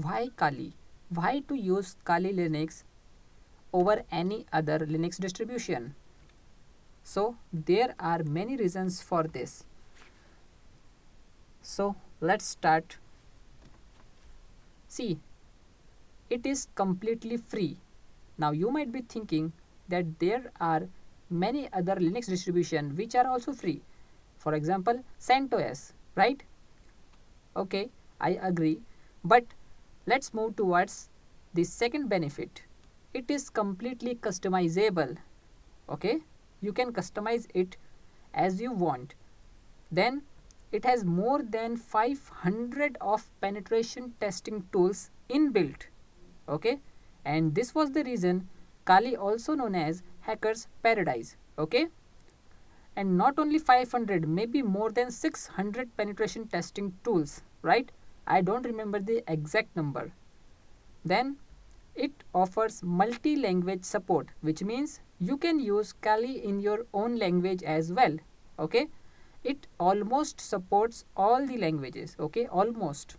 why Kali? Why to use Kali Linux over any other Linux distribution? So there are many reasons for this. So let's start. See, it is completely free. Now you might be thinking that there are many other Linux distributions which are also free. For example, CentOS, right? Okay, I agree. But let's move towards the second benefit. It is completely customizable. Okay, you can customize it as you want. Then it has more than 500 of penetration testing tools inbuilt. Okay, and this was the reason Kali also known as hackers paradise. Okay, and not only 500, maybe more than 600 penetration testing tools, right? I don't remember the exact number. Then it offers multi-language support, which means you can use Kali in your own language as well. Okay, it almost supports all the languages. Okay, almost.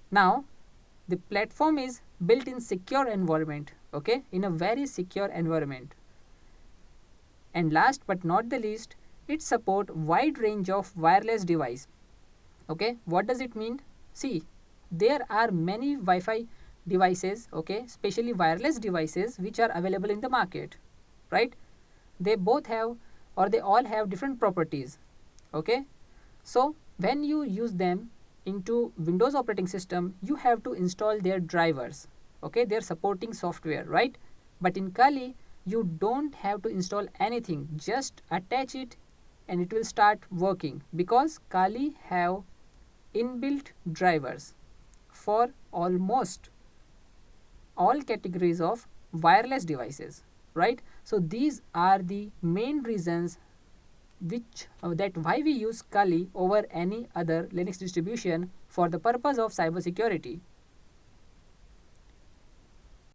Now the platform is built in secure environment. Okay, in a very secure environment. And last but not the least, it support wide range of wireless device. Okay, what does it mean? See, there are many Wi-Fi devices, okay, especially wireless devices which are available in the market, right? They both have or they all have different properties. Okay, so when you use them into Windows operating system, you have to install their drivers, okay, their supporting software, right? But in Kali you don't have to install anything, just attach it and it will start working, because Kali have inbuilt drivers for almost all categories of wireless devices, right? So these are the main reasons which that why we use Kali over any other Linux distribution for the purpose of cybersecurity.